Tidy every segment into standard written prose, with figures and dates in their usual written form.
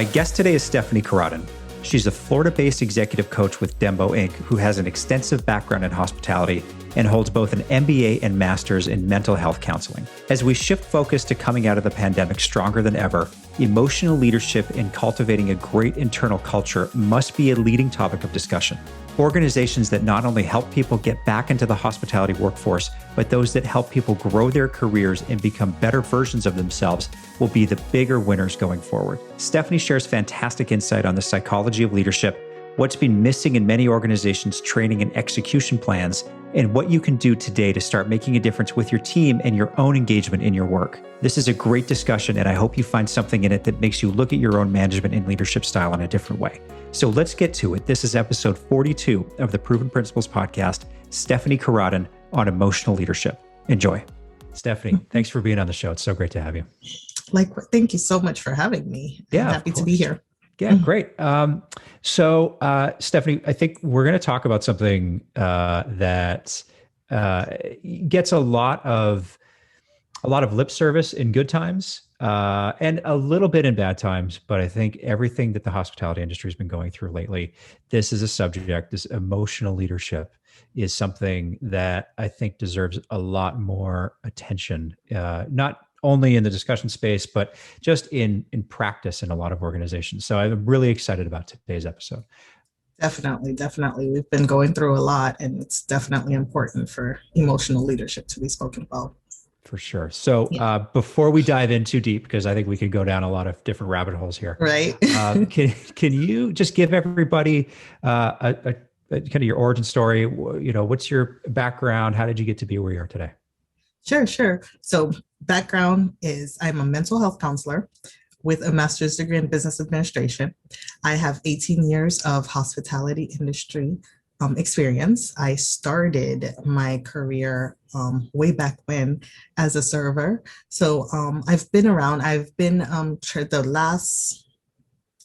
My guest today is Stephanie Coradin. She's a Florida-based executive coach with Dembo, Inc., who has an extensive background in hospitality and holds both an MBA and Masters in Mental Health Counselling. As we shift focus to coming out of the pandemic stronger than ever, emotional leadership and cultivating a great internal culture must be a leading topic of discussion. Organizations that not only help people get back into the hospitality workforce, but those that help people grow their careers and become better versions of themselves will be the bigger winners going forward. Stephanie shares fantastic insight on the psychology of leadership, what's been missing in many organizations' training and execution plans, and what you can do today to start making a difference with your team and your own engagement in your work. This is a great discussion, and I hope you find something in it that makes you look at your own management and leadership style in a different way. So let's get to it. This is episode 42 of the Proven Principles podcast, Stephanie Coradin on emotional leadership. Enjoy. Stephanie, thanks for being on the show. It's so great to have you. Thank you so much for having me. Yeah, I'm happy to be here. Yeah, great. So Stephanie, I think we're going to talk about something that gets a lot of lip service in good times and a little bit in bad times. But I think everything that the hospitality industry has been going through lately, this is a subject, this emotional leadership is something that I think deserves a lot more attention, not only in the discussion space, but just in practice in a lot of organizations. So I'm really excited about today's episode. Definitely. We've been going through a lot, and it's definitely important for emotional leadership to be spoken about. For sure. So before we dive in too deep, because I think we could go down a lot of different rabbit holes here. Right. Can you just give everybody a kind of your origin story? What's your background? How did you get to be where you are today? Sure. So background is I'm a mental health counselor with a master's degree in business administration. I have 18 years of hospitality industry experience. I started my career way back when as a server. So I've been around. I've been the last,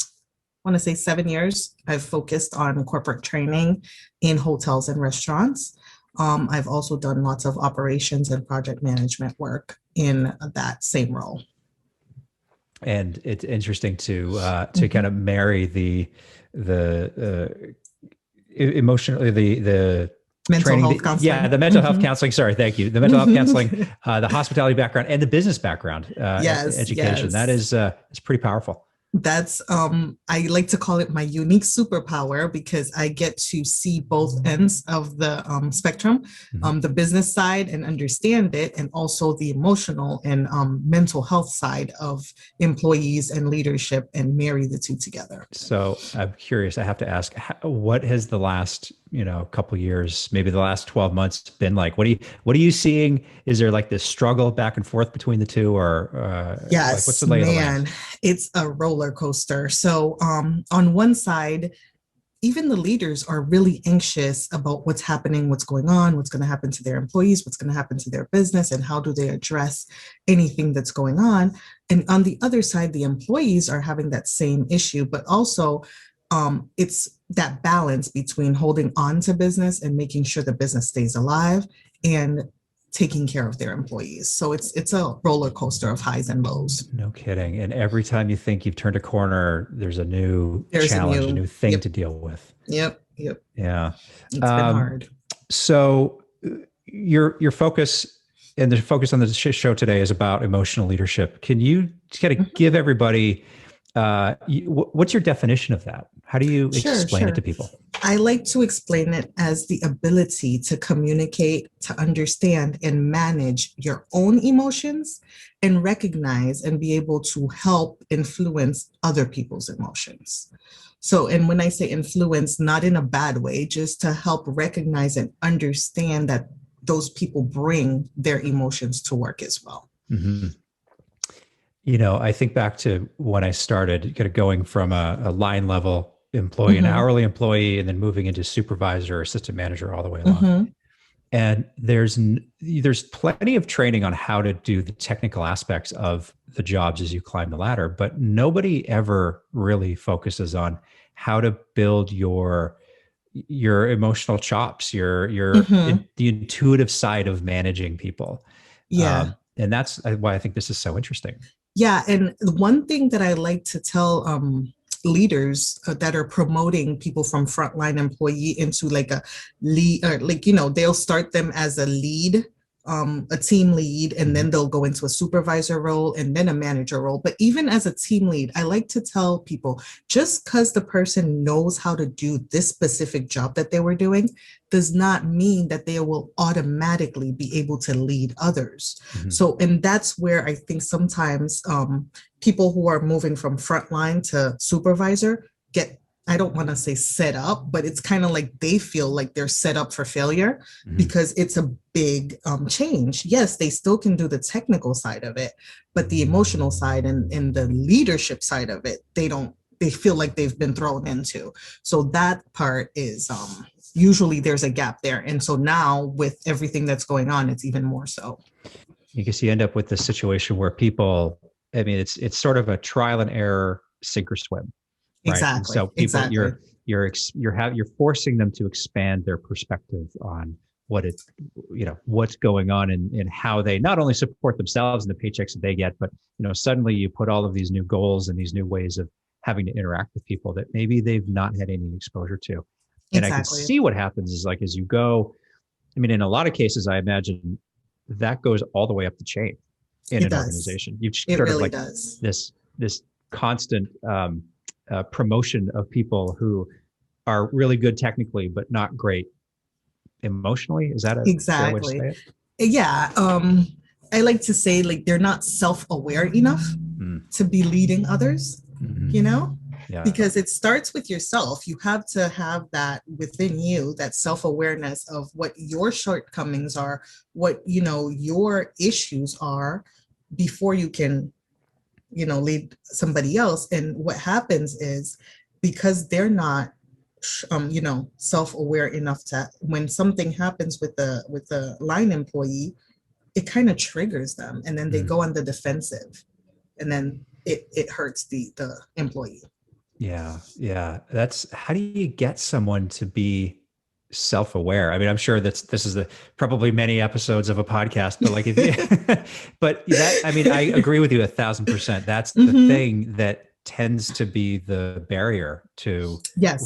I want to say 7 years, I've focused on corporate training in hotels and restaurants. I've also done lots of operations and project management work in that same role. And it's interesting to kind of marry the emotionally the mental training, health counseling. the mental health counseling. Sorry, thank you. The mental health counseling, the hospitality background, and the business background, education. Yes. That is it's pretty powerful. That's I like to call it my unique superpower, because I get to see both ends of the spectrum, the business side and understand it, and also the emotional and mental health side of employees and leadership, and marry the two together. So I'm curious, I have to ask, what has the last couple years, maybe the last 12 months been like? What are you seeing? Is there like this struggle back and forth between the two, or yes, what's the lay of the land? It's a roller coaster. So on one side, even the leaders are really anxious about what's happening, what's going on, what's going to happen to their employees, what's going to happen to their business, and how do they address anything that's going on. And on the other side, the employees are having that same issue, but also it's that balance between holding on to business and making sure the business stays alive and taking care of their employees. So it's a roller coaster of highs and lows. No kidding. And every time you think you've turned a corner, there's a new challenge, a new thing to deal with. Yep. Yeah. It's been hard. So your focus and the focus on the show today is about emotional leadership. Can you kind of give everybody what's your definition of that? How do you explain it to people? I like to explain it as the ability to communicate, to understand and manage your own emotions, and recognize and be able to help influence other people's emotions. So, and when I say influence, not in a bad way, just to help recognize and understand that those people bring their emotions to work as well. Mm-hmm. I think back to when I started kind of going from a line level employee, an hourly employee, and then moving into supervisor, assistant manager, all the way along. And there's plenty of training on how to do the technical aspects of the jobs as you climb the ladder, but nobody ever really focuses on how to build your emotional chops, the intuitive side of managing people. Yeah. And that's why I think this is so interesting. Yeah, and one thing that I like to tell leaders that are promoting people from frontline employee into like a lead, or like, they'll start them as a lead, a team lead, and then they'll go into a supervisor role and then a manager role. But even as a team lead, I like to tell people, just because the person knows how to do this specific job that they were doing does not mean that they will automatically be able to lead others. So, and that's where I think sometimes people who are moving from frontline to supervisor get, I don't want to say set up, but it's kind of like they feel like they're set up for failure because it's a big change. Yes, they still can do the technical side of it, but the emotional side and the leadership side of it, they feel like they've been thrown into. So that part is usually there's a gap there. And so now with everything that's going on, it's even more so. Because you end up with this situation where people, I mean, it's sort of a trial and error, sink or swim. Right. Exactly. And so people, you're forcing them to expand their perspective on what's going on and how they not only support themselves and the paychecks that they get, but suddenly you put all of these new goals and these new ways of having to interact with people that maybe they've not had any exposure to. And I can see what happens is, like, as you go, I mean, in a lot of cases, I imagine that goes all the way up the chain in an organization. You've sort of like this constant promotion of people who are really good technically, but not great emotionally. Is that a fair way to say it? Yeah. I like to say, like, they're not self-aware enough to be leading others, because it starts with yourself. You have to have that within you, that self-awareness of what your shortcomings are, what, your issues are, before you can, lead somebody else. And what happens is, because they're not self-aware enough to, when something happens with the line employee, it kind of triggers them, and then they go on the defensive, and then it hurts the employee. Yeah. That's, how do you get someone to be self-aware? I mean, I'm sure this is probably many episodes of a podcast, but like, if you, but that, I mean, I agree with you 1,000%. That's the thing that tends to be the barrier to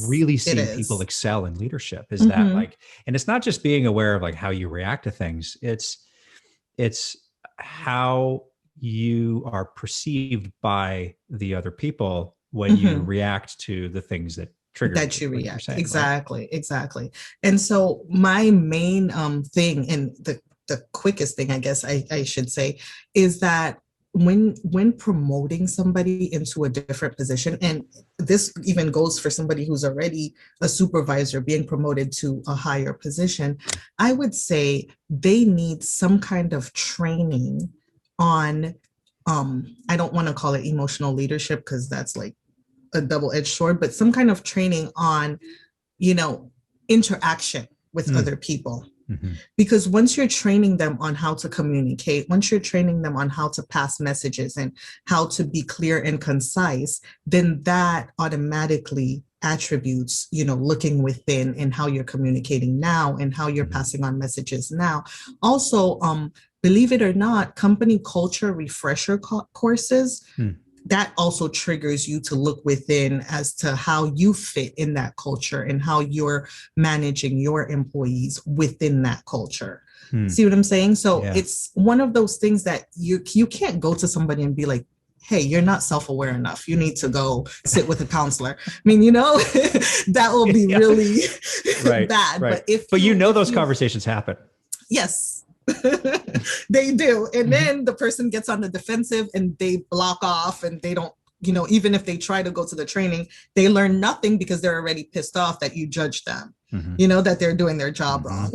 really seeing people excel in leadership, is that, like, and it's not just being aware of like how you react to things. It's how you are perceived by the other people when you react to the things that trigger that you react. Exactly. And so my main thing, and the quickest thing, I guess I should say, is that when promoting somebody into a different position, and this even goes for somebody who's already a supervisor being promoted to a higher position, I would say they need some kind of training on, I don't want to call it emotional leadership, because that's like a double-edged sword, but some kind of training on, interaction with other people. Because once you're training them on how to communicate, once you're training them on how to pass messages and how to be clear and concise, then that automatically attributes, looking within and how you're communicating now and how you're passing on messages now. Also, believe it or not, company culture refresher courses, that also triggers you to look within as to how you fit in that culture and how you're managing your employees within that culture. See what I'm saying? So it's one of those things that you can't go to somebody and be like, hey, you're not self-aware enough, you need to go sit with a counselor. I mean, that will be really bad. Right. But those conversations happen. Yes. They do. And then the person gets on the defensive and they block off, and they don't, even if they try to go to the training, they learn nothing because they're already pissed off that you judge them, that they're doing their job wrong.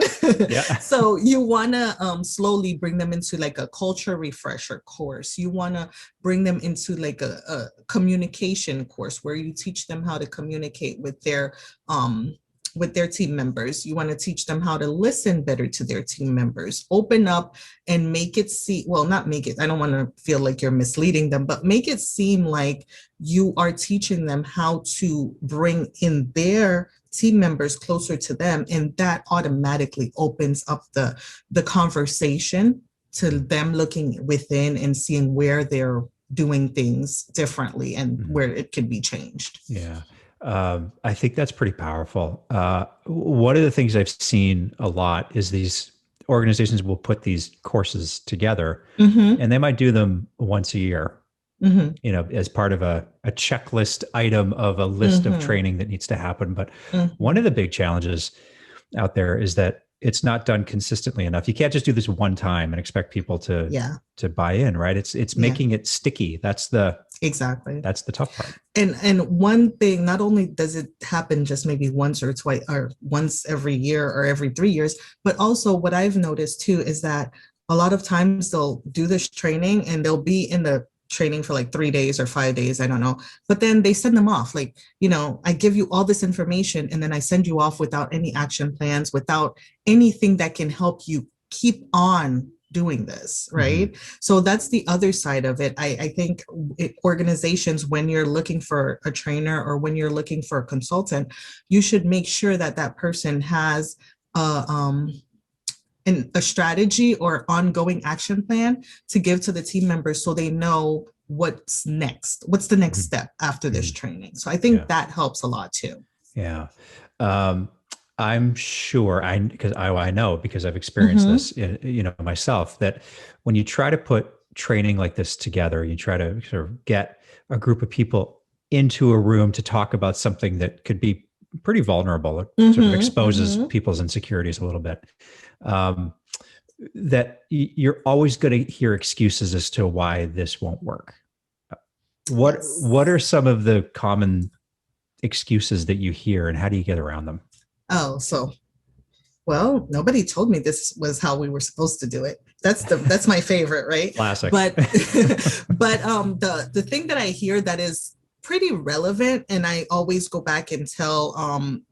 So you want to slowly bring them into like a culture refresher course. You want to bring them into like a communication course where you teach them how to communicate with their team members. You want to teach them how to listen better to their team members, open up and make it not make it, I don't want to feel like you're misleading them, but make it seem like you are teaching them how to bring in their team members closer to them. And that automatically opens up the conversation to them looking within and seeing where they're doing things differently and where it could be changed. Yeah. I think that's pretty powerful. One of the things I've seen a lot is these organizations will put these courses together, Mm-hmm. and they might do them once a year, Mm-hmm. as part of a checklist item of a list of Mm-hmm. training that needs to happen. But one Mm-hmm. of the big challenges out there is that it's not done consistently enough. You can't just do this one time and expect people to Yeah. buy in, right? It's Yeah. making it sticky. Exactly. That's the tough part. And one thing, not only does it happen just maybe once or twice or once every year or every 3 years, but also what I've noticed too is that a lot of times they'll do this training and they'll be in the training for like 3 days or 5 days, I don't know. But then they send them off like, I give you all this information and then I send you off without any action plans, without anything that can help you keep on doing this, right? Mm-hmm. So that's the other side of it. I think organizations, when you're looking for a trainer or when you're looking for a consultant, you should make sure that that person has a strategy or ongoing action plan to give to the team members so they know what's the next step after this training. So I think that helps a lot too. Yeah. I'm sure because I know because I've experienced this, myself, that when you try to put training like this together, you try to sort of get a group of people into a room to talk about something that could be pretty vulnerable, sort of exposes people's insecurities a little bit. That you're always going to hear excuses as to why this won't work. What are some of the common excuses that you hear, and how do you get around them? Oh, well, nobody told me this was how we were supposed to do it. That's my favorite, right? Classic. But the thing that I hear that is pretty relevant, and I always go back and tell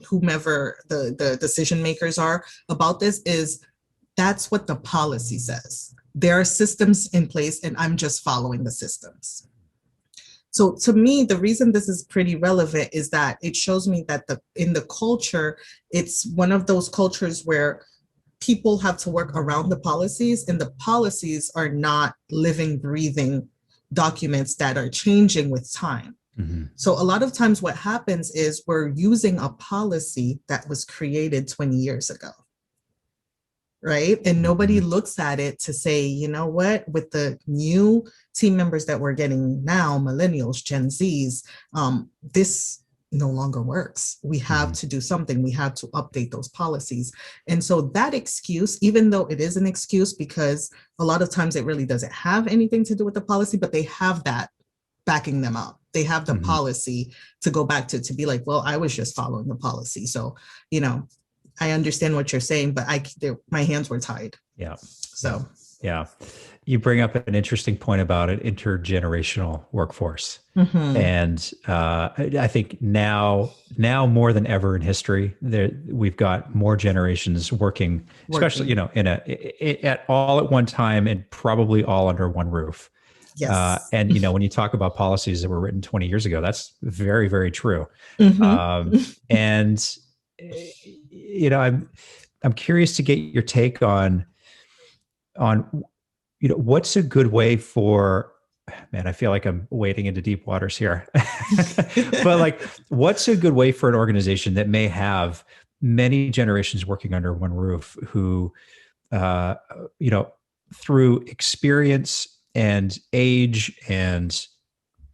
whomever the decision makers are about this, is that's what the policy says. There are systems in place, and I'm just following the systems. So to me, the reason this is pretty relevant is that it shows me that in the culture, it's one of those cultures where people have to work around the policies, and the policies are not living, breathing documents that are changing with time. Mm-hmm. So a lot of times what happens is we're using a policy that was created 20 years ago. Right. And nobody looks at it to say, you know what, with the new team members that we're getting now, millennials, Gen Zs, this no longer works. We have to do something. We have to update those policies. And so that excuse, even though it is an excuse, because a lot of times it really doesn't have anything to do with the policy, but they have that backing them up. They have the policy to go back to be like, well, I was just following the policy. So, I understand what you're saying, but my hands were tied. Yeah. So. Yeah. You bring up an interesting point about an intergenerational workforce. Mm-hmm. And I think now more than ever in history, we've got more generations working. Especially, at all at one time and probably all under one roof. Yes. And, when you talk about policies that were written 20 years ago, that's very, very true. And I'm curious to get your take on what's a good way for, man, I feel like I'm wading into deep waters here, but what's a good way for an organization that may have many generations working under one roof who, through experience and age and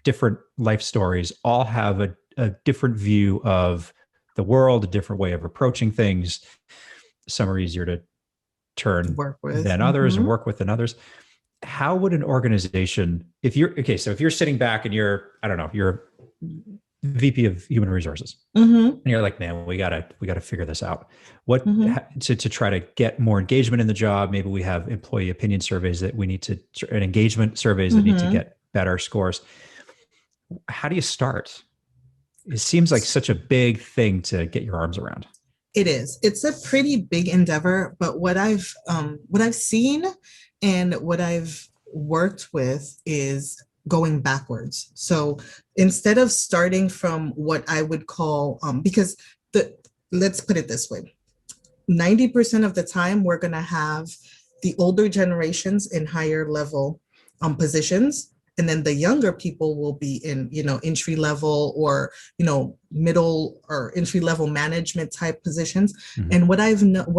different life stories, all have a different view of the world, a different way of approaching things. Some are easier to turn than others and work with than others. How would an organization, if you're sitting back and you're VP of Human Resources, and you're like, man, we gotta figure this out. What to try to get more engagement in the job? Maybe we have employee opinion surveys that we need to, and engagement surveys that need to get better scores. How do you start? It seems like such a big thing to get your arms around. It is. It's a pretty big endeavor, but what I've seen and what I've worked with is going backwards. So instead of starting from what I would call, because let's put it this way, 90% of the time we're going to have the older generations in higher level positions, And then the younger people will be in, entry level or, middle or entry level management type positions. Mhm. And what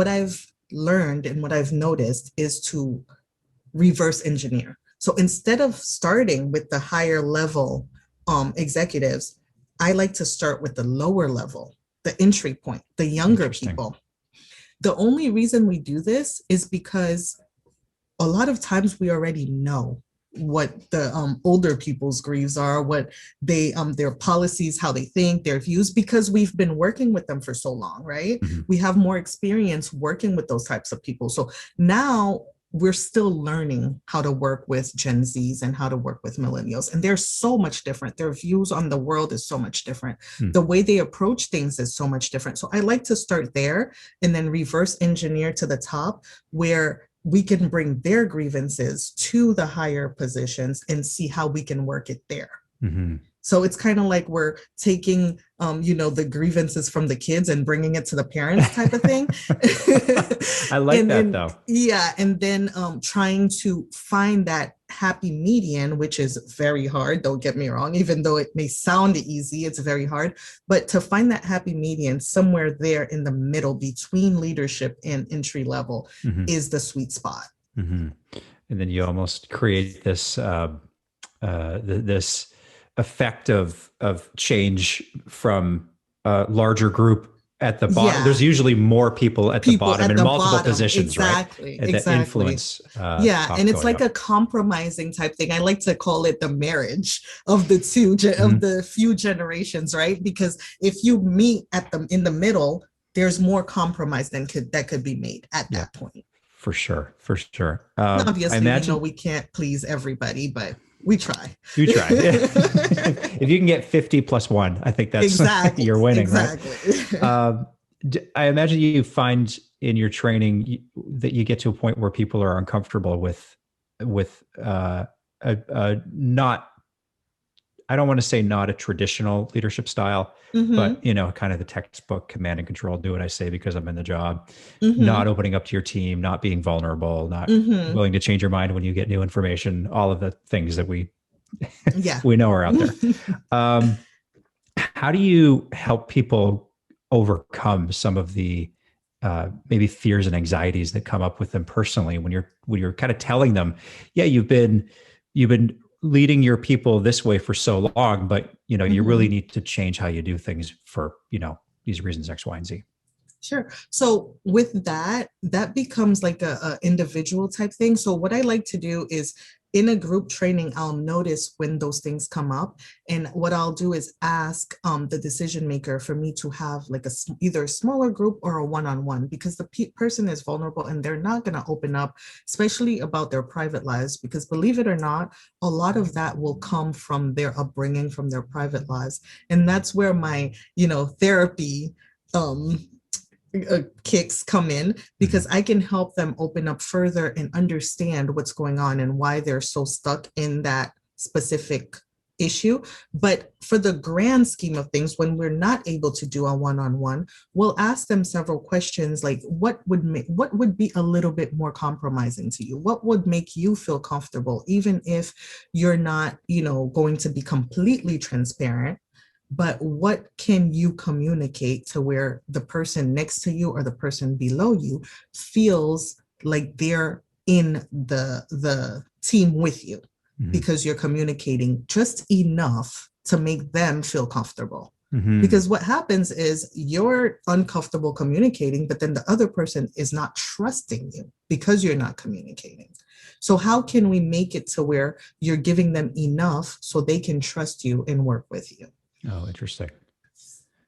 I've learned and what I've noticed is to reverse engineer. So instead of starting with the higher level executives, I like to start with the lower level, the entry point, the younger people. The only reason we do this is because a lot of times we already know what the older people's griefs are, what they their policies, how they think, their views, because we've been working with them for so long, right? Mhm. We have more experience working with those types of people. So now we're still learning how to work with Gen Zs and how to work with millennials. And they're so much different. Their views on the world is so much different. The way they approach things is so much different. So I like to start there and then reverse engineer to the top, where we can bring their grievances to the higher positions and see how we can work it there. Mm-hmm. So it's kind of like we're taking, the grievances from the kids and bringing it to the parents type of thing. I like that though. Yeah. And then trying to find that happy median, which is very hard, don't get me wrong, even though it may sound easy, it's very hard. But to find that happy median somewhere there in the middle between leadership and entry level is the sweet spot. Mm-hmm. And then you almost create this this effect of change from a larger group at the bottom. Yeah. There's usually more people at the bottom in multiple positions, exactly, right? Exactly. That influence. And it's like a compromising type thing. I like to call it the marriage of the two, of the few generations, right? Because if you meet in the middle, there's more compromise that could be made at that point. For sure. Obviously, we can't please everybody, but we try. You try. If you can get 50 plus 1, I think that's you're winning, right? I imagine you find in your training that you get to a point where people are uncomfortable with not, I don't want to say not a traditional leadership style, but kind of the textbook command and control, do what I say because I'm in the job, not opening up to your team, not being vulnerable, not willing to change your mind when you get new information, all of the things that we know are out there. How do you help people overcome some of the maybe fears and anxieties that come up with them personally when you're kind of telling them, you've been leading your people this way for so long, but you really need to change how you do things for these reasons X, Y, and Z? Sure. So with that becomes like a individual type thing. So what I like to do is in a group training, I'll notice when those things come up. And what I'll do is ask the decision maker for me to have like either a smaller group or a one-on-one, because the person is vulnerable and they're not going to open up, especially about their private lives, because believe it or not, a lot of that will come from their upbringing, from their private lives. And that's where my, therapy kicks come in, because I can help them open up further and understand what's going on and why they're so stuck in that specific issue. But for the grand scheme of things, when we're not able to do a one-on-one, we'll ask them several questions like, what would be a little bit more compromising to you? What would make you feel comfortable, even if you're not, going to be completely transparent? But what can you communicate to where the person next to you or the person below you feels like they're in the team with you, because you're communicating just enough to make them feel comfortable? Because what happens is you're uncomfortable communicating, but then the other person is not trusting you because you're not communicating. So how can we make it to where you're giving them enough so they can trust you and work with you? Oh, interesting.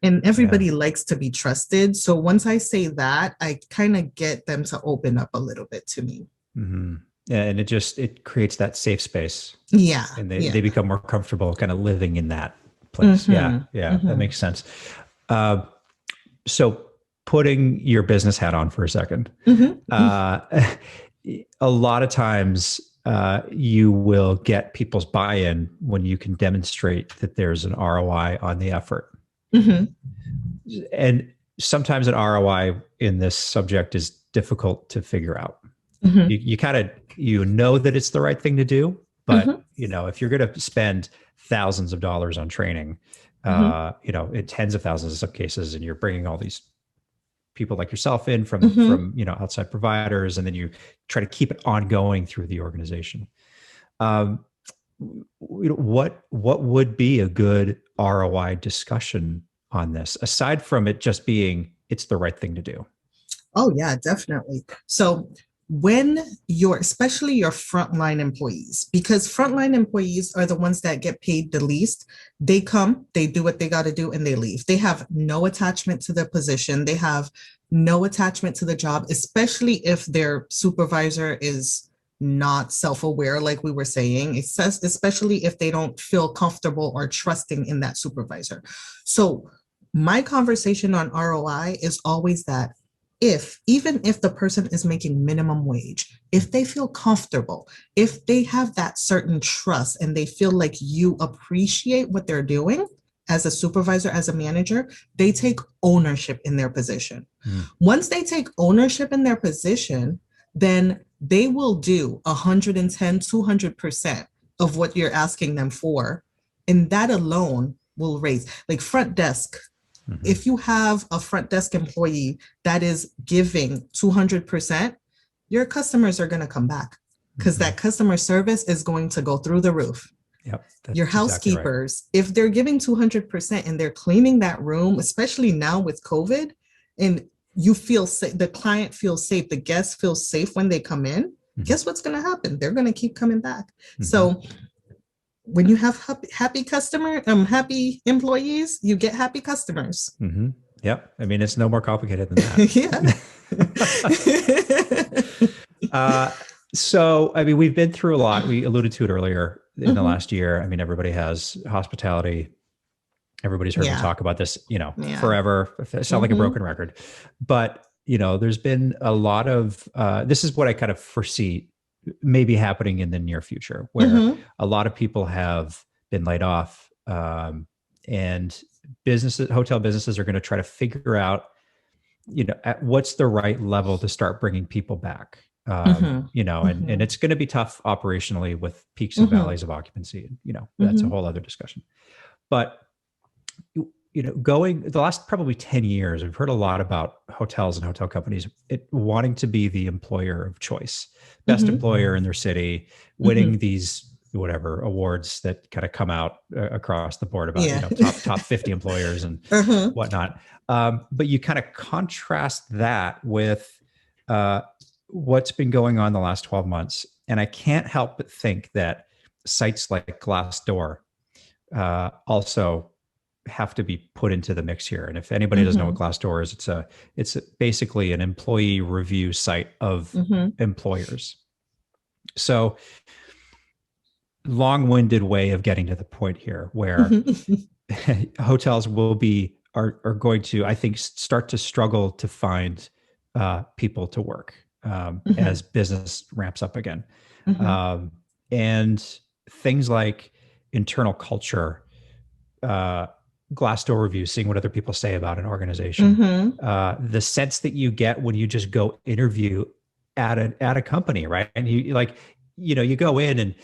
And everybody likes to be trusted. So once I say that, I kind of get them to open up a little bit to me. Yeah, and it creates that safe space. Yeah. And they become more comfortable kind of living in that place. That makes sense. So putting your business hat on for a second, a lot of times you will get people's buy-in when you can demonstrate that there's an ROI on the effort. And sometimes an ROI in this subject is difficult to figure out. You kind of, that it's the right thing to do, but if you're going to spend thousands of dollars on training, Mm-hmm. in tens of thousands in some cases, and you're bringing all these people like yourself in Mm-hmm. from outside providers, and then you try to keep it ongoing through the organization. Um, what would be a good ROI discussion on this, aside from it just being it's the right thing to do? Oh, yeah, definitely. So when especially your frontline employees, because frontline employees are the ones that get paid the least, they come, they do what they got to do, and they leave. They have no attachment to the position. They have no attachment to the job, especially if their supervisor is not self-aware, like we were saying. It says, especially if they don't feel comfortable or trusting in that supervisor. So my conversation on ROI is always that even if the person is making minimum wage, if they feel comfortable, if they have that certain trust and they feel like you appreciate what they're doing as a supervisor, as a manager, they take ownership in their position. Mm. Once they take ownership in their position, then they will do 110, 200% of what you're asking them for. And that alone will raise, like front desk. Mm-hmm. If you have a front desk employee that is giving 200%, your customers are going to come back because Mm-hmm. that customer service is going to go through the roof. Yep, Your that's exactly right. housekeepers, if they're giving 200% and they're cleaning that room, especially now with COVID, and you feel safe, the client feels safe, the guests feel safe when they come in, Mm-hmm. guess what's going to happen? They're going to keep coming back. Mm-hmm. So when you have happy employees, you get happy customers. Mm-hmm. Yep. I mean, it's no more complicated than that. So, I mean, we've been through a lot. We alluded to it earlier in the last year. I mean, everybody has hospitality. Everybody's heard me talk about this, forever. I sound like a broken record, but there's been a lot of, this is what I kind of foresee maybe happening in the near future, where a lot of people have been laid off, and hotel businesses are going to try to figure out, at what's the right level to start bringing people back. And it's going to be tough operationally with peaks and valleys of occupancy. That's a whole other discussion. But going the last probably 10 years, we've heard a lot about hotels and hotel companies wanting to be the employer of choice, best employer in their city, winning these whatever awards that kind of come out across the board about top 50 employers and whatnot. But you kind of contrast that with what's been going on the last 12 months. And I can't help but think that sites like Glassdoor also have to be put into the mix here. And if anybody doesn't know what Glassdoor is, it's basically an employee review site of employers. So long-winded way of getting to the point here, where hotels are going to, I think, start to struggle to find people to work as business ramps up again. And things like internal culture, Glassdoor reviews, seeing what other people say about an organization, the sense that you get when you just go interview at a company, right? And you go in and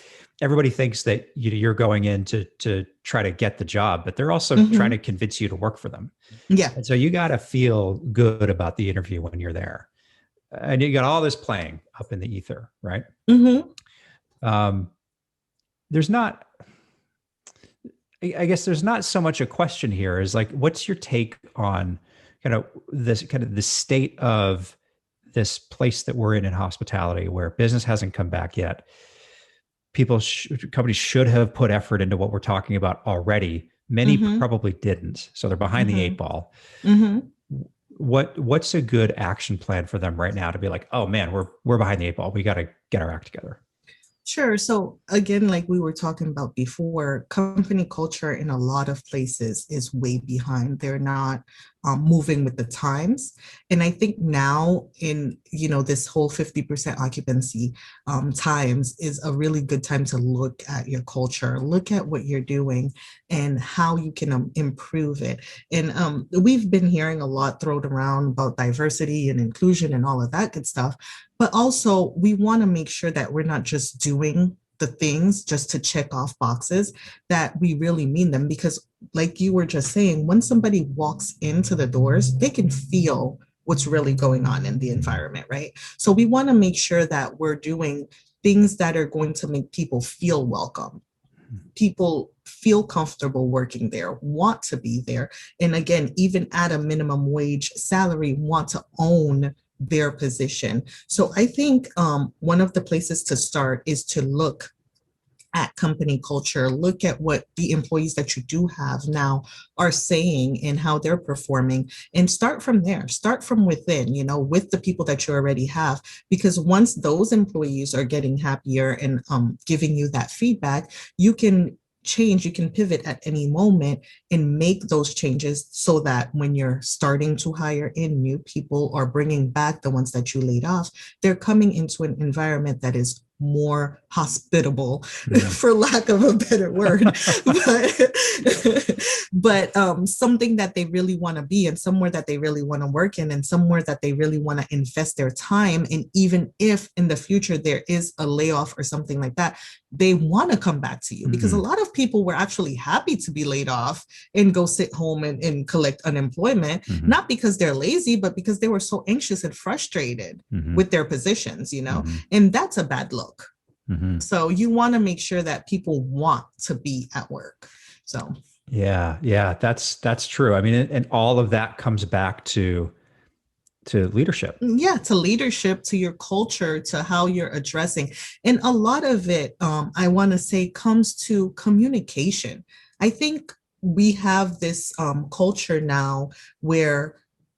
everybody thinks that you're going in to try to get the job, but they're also trying to convince you to work for them. Yeah. And so you got to feel good about the interview when you're there. And you got all this playing up in the ether, right? There's not, I guess there's not so much a question here as like, what's your take on the state of this place that we're in hospitality, where business hasn't come back yet? Companies should have put effort into what we're talking about already. Many probably didn't. So they're behind the 8 ball. What's a good action plan for them right now to be like, oh man, we're behind the 8 ball. We got to get our act together. Sure. So again, like we were talking about before, company culture in a lot of places is way behind. They're not moving with the times. And I think now in, this whole 50% occupancy times is a really good time to look at your culture, look at what you're doing and how you can improve it. And we've been hearing a lot thrown around about diversity and inclusion and all of that good stuff. But also we want to make sure that we're not just doing the things just to check off boxes, that we really mean them. Because like you were just saying, when somebody walks into the doors, they can feel what's really going on in the environment, right? So we want to make sure that we're doing things that are going to make people feel welcome. People feel comfortable working there, want to be there. And again, even at a minimum wage salary, want to own their position. So I think one of the places to start is to look at company culture, look at what the employees that you do have now are saying and how they're performing, and start from there. Start from within, with the people that you already have. Because once those employees are getting happier and giving you that feedback, you can change, you can pivot at any moment and make those changes so that when you're starting to hire in new people or bringing back the ones that you laid off, they're coming into an environment that is more hospitable, for lack of a better word, but something that they really want to be, and somewhere that they really want to work in, and somewhere that they really want to invest their time. And even if in the future there is a layoff or something like that, they want to come back to you, because a lot of people were actually happy to be laid off and go sit home and collect unemployment, not because they're lazy, but because they were so anxious and frustrated with their positions, and that's a bad look. So you want to make sure that people want to be at work. So yeah, that's true. I mean, and all of that comes back to leadership. Yeah, to leadership, to your culture, to how you're addressing. And a lot of it, I want to say, comes to communication. I think we have this culture now where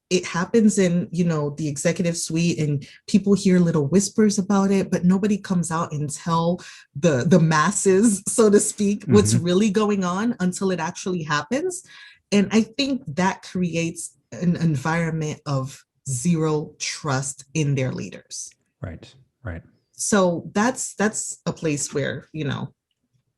it happens in, the executive suite, and people hear little whispers about it, but nobody comes out and tell the masses, so to speak, what's really going on until it actually happens. And I think that creates an environment of zero trust in their leaders. Right. So that's a place where,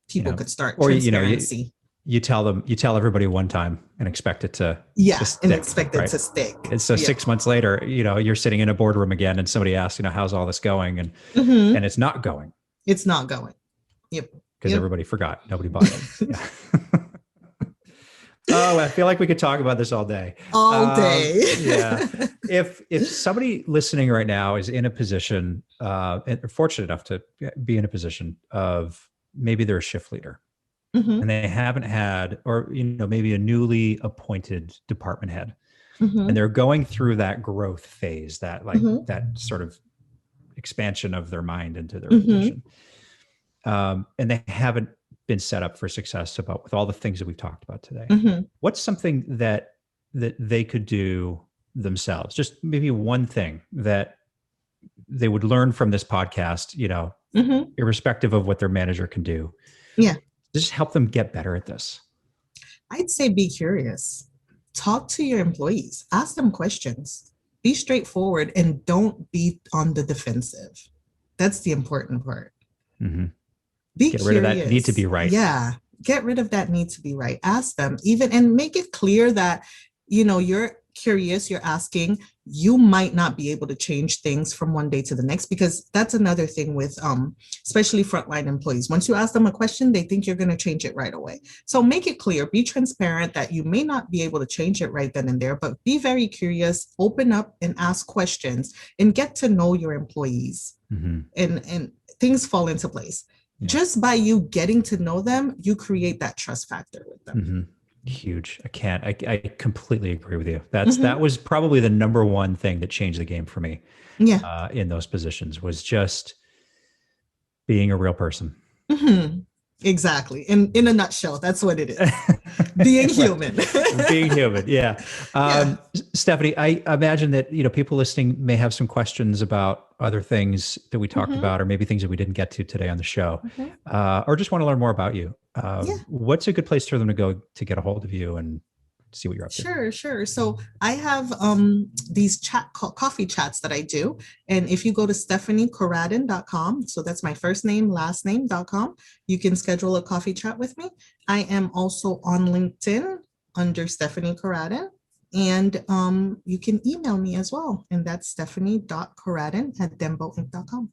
people could start transparency. You tell everybody one time and expect it to stick, and expect it right? to stick. And so 6 months later, you're sitting in a boardroom again, and somebody asks, how's all this going? And and it's not going. It's not going. Yep. Because everybody forgot. Nobody bought it. Yeah. Oh, I feel like we could talk about this all day. All day. Yeah. If somebody listening right now is in a position, and fortunate enough to be in a position of, maybe they're a shift leader, and they haven't had, or maybe a newly appointed department head, and they're going through that growth phase, that that sort of expansion of their mind into their position, and they haven't been set up for success with all the things that we've talked about today. What's something that they could do themselves? Just maybe one thing that they would learn from this podcast, irrespective of what their manager can do. Yeah. Just help them get better at this. I'd say be curious. Talk to your employees. Ask them questions. Be straightforward and don't be on the defensive. That's the important part. Get rid of that need to be right. Yeah. Get rid of that need to be right. Ask them and make it clear that, you're curious, you're asking. You might not be able to change things from one day to the next, because that's another thing with especially frontline employees. Once you ask them a question, they think you're going to change it right away. So make it clear, be transparent that you may not be able to change it right then and there, but be very curious, open up and ask questions, and get to know your employees, and things fall into place. Yeah. Just by you getting to know them, you create that trust factor with them. Huge. I completely agree with you. That was probably the number one thing that changed the game for me. Yeah. In those positions, was just being a real person. Exactly. In a nutshell, that's what it is. Being human. Being human. Yeah. Stephanie, I imagine that, people listening may have some questions about other things that we talked about, or maybe things that we didn't get to today on the show, or just want to learn more about you. What's a good place for them to go to get a hold of you and see what you're up to? Sure. So I have these coffee chats that I do. And if you go to stephaniecoradin.com, so that's my first name, last name.com, you can schedule a coffee chat with me. I am also on LinkedIn under Stephanie Coradin. And you can email me as well. And that's stephanie.coradin@demboinc.com.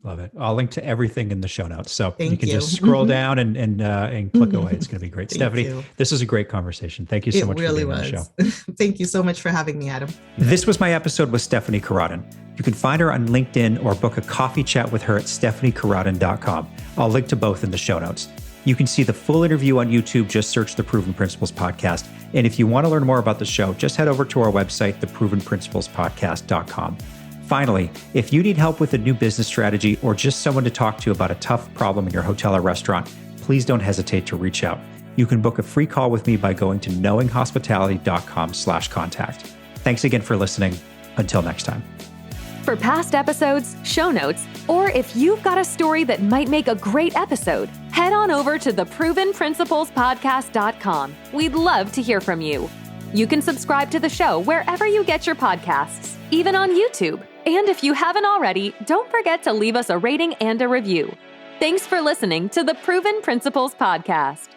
Love it. I'll link to everything in the show notes. So you Thank can you. just scroll down and click away. It's going to be great. Thank Stephanie, you. this is a great conversation. Thank you so much for being on the show. Thank you so much for having me, Adam. This was my episode with Stephanie Coradin. You can find her on LinkedIn or book a coffee chat with her at stephaniecoradin.com. I'll link to both in the show notes. You can see the full interview on YouTube. Just search the Proven Principles Podcast. And if you want to learn more about the show, just head over to our website, theprovenprinciplespodcast.com. Finally, if you need help with a new business strategy or just someone to talk to about a tough problem in your hotel or restaurant, please don't hesitate to reach out. You can book a free call with me by going to knowinghospitality.com/contact. Thanks again for listening. Until next time. For past episodes, show notes, or if you've got a story that might make a great episode, head on over to theprovenprinciplespodcast.com. We'd love to hear from you. You can subscribe to the show wherever you get your podcasts, even on YouTube. And if you haven't already, don't forget to leave us a rating and a review. Thanks for listening to the Proven Principles Podcast.